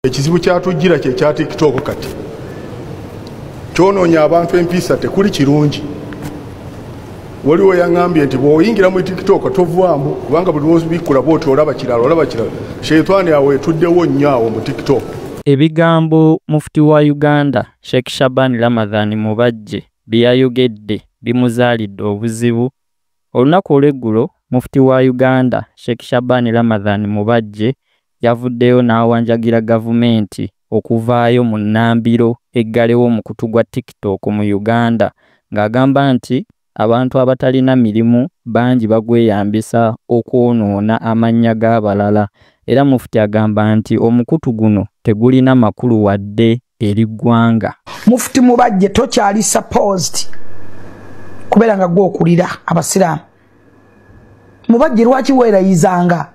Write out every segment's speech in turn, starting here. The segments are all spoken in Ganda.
Ekizibu kyatujjira kye kya TikTok kati. Kyonoonya abantu empisa tekuli kirungi. Waliwo yangambye nti bw'oyingira mu TikTok tovaamu kubanga buli lwozi bikula bw'oti olaba kirala. Sheitani awo etuddewo nnyo awo mu TikTok. Ebigambo Mufti wa Uganda Sheikh Shaban Ramadhan Mubajje byayogedde bimuzaalidde obuzibu. Olunaku olw'eggulo Mufti wa Uganda Sheikh Shaban Ramadhan Mubajje yavuddeyo n'awanjagira gavumenti okuvaayo mu nnambiro eggalewo mu kutugwa TikTok mu Uganda ng'agamba nti abantu abatalina mirimu bangi bagweyambisa okwonoona amannya g'abalala. Era Mufti agamba nti omukutu guno tegulina makulu wadde eri ggwanga. Mufti Mubajje tokyali supposed kubeera nga gwe okulira abasiraamu. Mubajje lwaki weerayizanga?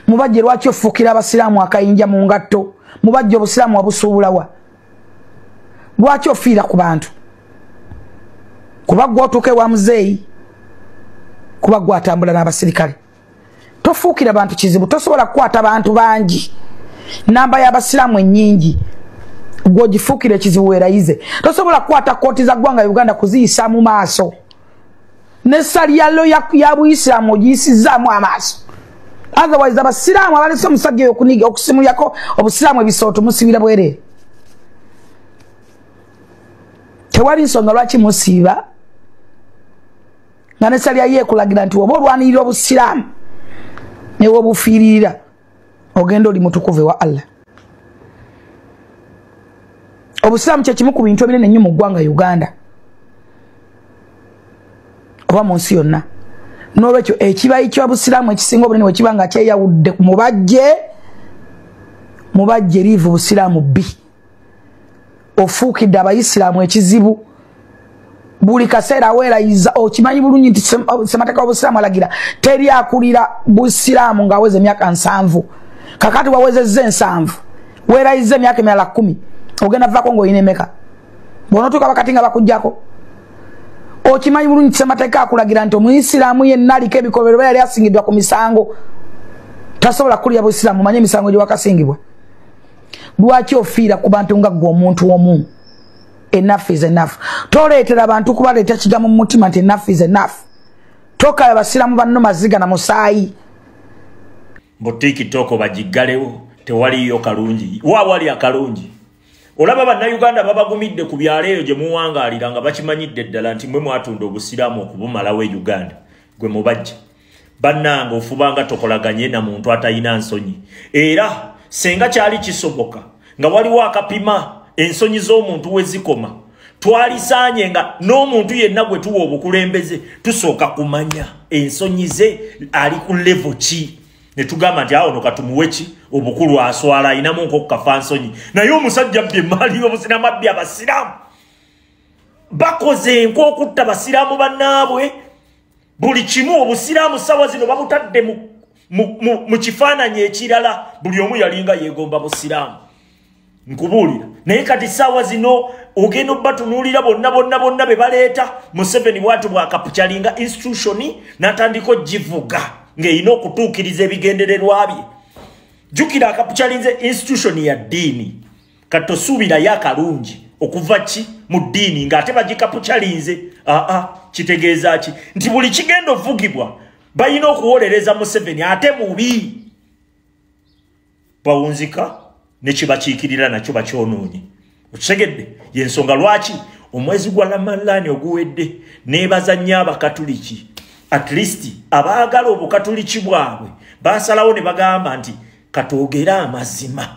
Mubajje lwaki ofukira abasiraamu akayinja mu ngatto? Mubajje obusiraamu wabusuubulawa? Lwaki ofiira ku bantu? Kuba gwe otuuka ewa muzeeyi, kuba gwe atambula n'abasirikale. Tofuukira bantu kizibu, tosobola kukwata bantu bangi. Namba y'abasiraamu ennyingi gwe ogifuukira ekizibu weerayize. Tosobola kukwata kooti za ggwanga Uganda kuziyisa mu maaso. N'essali ya Buyisiraamu ogiyisizaamu amaaso. Otherwise abasiraamu abalese omusajja oyo okuniga okusimulyako obusiraamu ebisooto musibira bwereere. Tewali nsonga lwaki musiiba nga n'essali yeekulagira nti oba olwanirira obusiraamu ne wobufiiririra ogenda oli mutukuvu wa Allah. Obusiraamu kye kimu ku bintu ebinene nnyo mu ggwanga Uganda oba mu nsi yonna. N'olwekyo ekibayi ky'obusiraamu ekisinga obunene bwe kiba nga kyeyawudde ku Mubajje liivu obusiraamu bbi. Ofuukidde abayisiraamu ekizibu. Buli kaseera weerayiza okimanyi bulungi nti ssemateeka w'obusiraamu alagira teri akulira busiraamu ng'aweza emyaka 7. Kakati wawezezza 7. Weerayiza emyaka emirala 10. Ogenda vaako ng'olina emeka. Bw'onootuuka bakati nga bakuggyako. Okimanyi bulungi ssemateeka akulagira nti omuyisiraamu yenna aliko ebikolwa oba yali asingiddwa ku misango tasobola kulya busiraamu. Manye emisango gye wakasingibwa. Lwaki ofiira ku bantu nga gwe omuntu omu? Enough is enough. Toleetera abantu kubaleeta kigambo mu mutima nti enough is enough. Tokaya basiraamu banno maziga na musaayi. Mu TikTok bagiggalewo tewaliyo kalungi. Wali akalungi. Olaba bannayuganda babagumidde ku byalo eyo gye muwangaalira nga bakimanyidde ddala nti mwe mwatunda obusiraamu okubumalawo e Uganda. Gwe Mubajje. Bannanga ofubanga tokolaganye na muntu atayina nsonyi. Era senga kyali kisoboka nga waliwo akapima ensonyi z'omuntu we zikoma, twalisaanye nga n'omuntu yenna gwe tuwa obukulembeze tusooka kumanya ensonyi ze ali ku level ki. Ne tugamba nti awo no katumuwe ki obukulu aswala ayinamu nk'okukafa nsonyi. Naye omusajja bye mali obusiraamu abbi abasiraamu bakoze nk'okutta basiraamu bannaabwe. Buli kimu obusiraamu ssawa zino babutadde mu kifaananyi ekirala. Buli omu yalinga yeegomba busiraamu. Nkubuulira naye kati ssawa zino ogenda obbatunuulira bonna be baleeta Museveni bwatu bwakapucalinga institution n'atandika ogivuga ng'erina okutuukiriza ebigendererwa bye. Jjukira akapucalinze institution ya ddiini kati tosuubirayo akalungi okuva ki mu ddiini ng'ate bagikapucalinze. Kitegeeza ki? Nti buli kigenda ovugibwa balina okuwolereza Museveni ate mubi. Bawunzika ne kibakiikirira nakyo bakyonoonye. Okitegedde y'ensonga lwaki omwezi gwa Ramadhan oguwedde neebaza nnyo Abakatuliki. At least abaagala obukatuliki bwabwe basalawo ne bagamba nti katoogera amazima.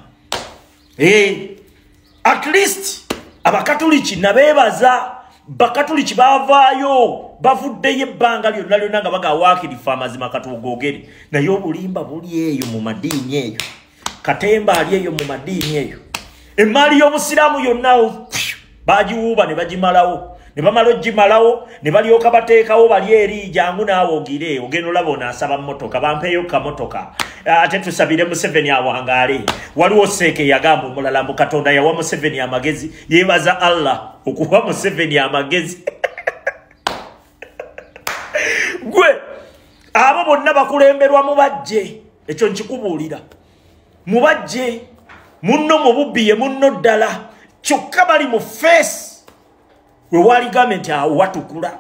At least Abakatuliki nabeebaza. Bakatuliki bavaayo bavuddeyo ebbanga lyonna nga bagawaakirifa amazima katoogogere. Naye obulimba buli eyo mu madiini eyo. Katemba ali eyo mu madiini eyo. Emaali y'obusiraamu yonna bagiwuuba ne bagimalawo. Ne bamala ogimalawo ne balyoka bateekawo bali eri jangu naawe ogire ogenda olaba onaasaba mmotoka bampeeyo kamotoka. Ate tusabire Museveni awangaale. Waliwo Seeke yagamba omulala mbu Katonda yawa Museveni amagezi. Yeebaza Allah okuwa Museveni amagezi. Gwe abo bonna bakulemberwa Mubajje. Ekyo nkikubuulira. mubajje munno mububbiye munno ddala kyokka bali mu face we wali gavumenti awo watukula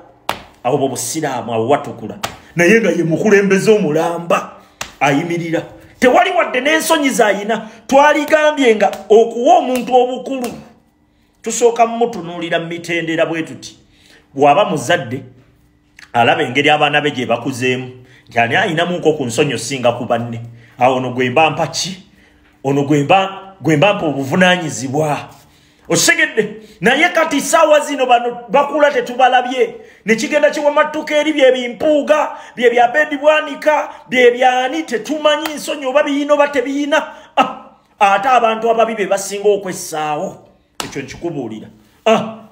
awo mu busiraamu awo watukula naye nga ye mukulembeze omulamba ayimirira tewali wadde n'ensonyi zayina twaligambye nga okuwa omuntu obukulu tusooka mumutunuulira mu mitendera bwe tuti bw'aba muzadde alaba engeri abaana be gye bakuzeemu nti ani ayinamuko ku nsonyi osinga ku banne awo ono gwe mba mpaki ono gwe mba mpa obuvunaanyizibwa osegedde naye kati saawa zino bano bakula tetubalabye nekigenda kiwamattuka eri bye bimpuuga bye bya bedi bwanika bye byani tetumanyi nsonyi oba biyina oba tebiyina ate abantu ababi be basinga okwessaawo ekyo nkikubuulira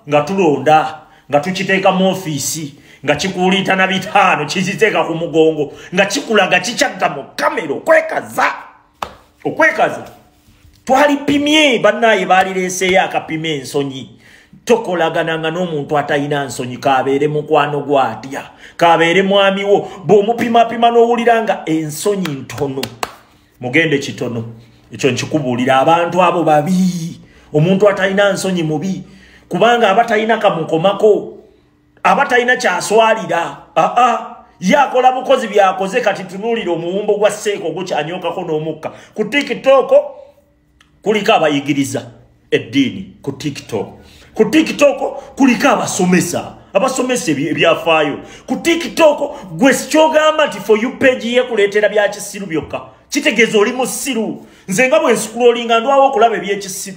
nga tulonda nga tukiteeka mu ofiisi nga kikuuliita na bitaano kiziteeka ku mugongo nga kikulaga kikyagga mu kamera okwekaza twalipimye bannaye baalireeseeyo akapima ensonyi tokolagananga n'omuntu atalina nsonyi kabeere mukwano gwatya kabeere mwamiwo bw'omupimapima n'owulira nga ensonyi ntono mugende kitono ekyo nkikubuulira abantu abo babi omuntu atalina nsonyi mubi kubanga abatalina kamukomako abatalina kyaswalira yakola bukozi byakoze kati tunuulira omuwumbo gwa seeko gukyanyokako n'omukka ku TikTok kuliko abayigiriza eddiini ku TikTok kuliko abasomesa ebyafaayo ku TikTok gwe kyogamba nti for you page ye kuleetera bya kisiru byokka kitegeeza oli musiru nze nga bwe nscrollinga ndwawo okulaba ebyekisiru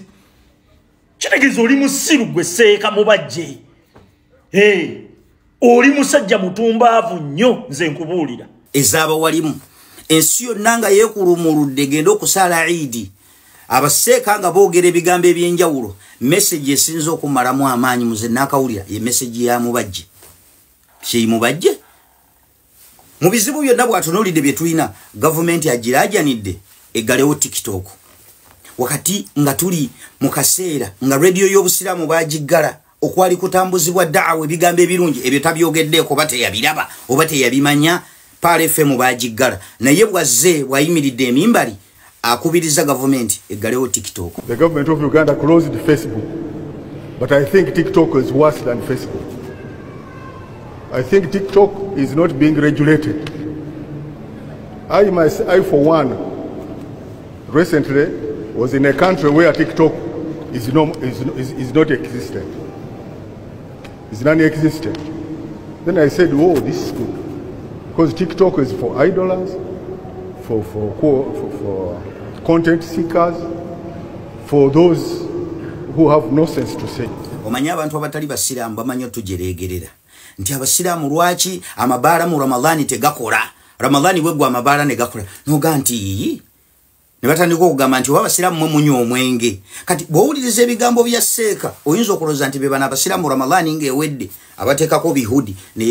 kitegeeza oli musiru gwe seeka mubajje oli musajja mutumbaavu nnyo nze nkubuulira ezaaba walimu ensi yonna nga yeekulumuludde genda okusala Eid abaseeka nga boogera ebigambo ebyenjawulo message esinza okumalamu amaanyi muze nakawulira ye message ya mubajje kyeyimubajje mu bizibu byonna bwatunuulidde bye tulina gavumenti agiraajanidde eggalewo TikTok wakati nga tuli mu kaseera nga radio y'obusiraamu baagiggala okwali kutambuzibwa daawe ebigambo ebirungi ebyo tabyogeddeeko oba teyabiraba oba teyabimanya Pale FM baagiggala naye bwazze bwayimiridde emimbali akubiriza government eggalewo TikTok. The government of Uganda closed Facebook, but I think TikTok is worse than Facebook. I think TikTok is not being regulated. I for one, recently was in a country where TikTok is not existent. It's non-existent. Then I said, "Whoa, this is good," because TikTok is for idlers, for content seekers, for those who have no sense to say. Omanya abantu abatali basiraamu bamanyo tujeregerera nti abasiraamu lwaki amabaala mu Ramadhani tegakola Ramadhani bwegwa amabaala ne gakola noga nti ne batandika okugamba nti abasiraamu mwe munywa omwenge kati bwowuliriza ebigambo bya seeka oyinza okuloza nti be bana abasiraamu Ramadhani ng'ewedde abateekako bihudi ne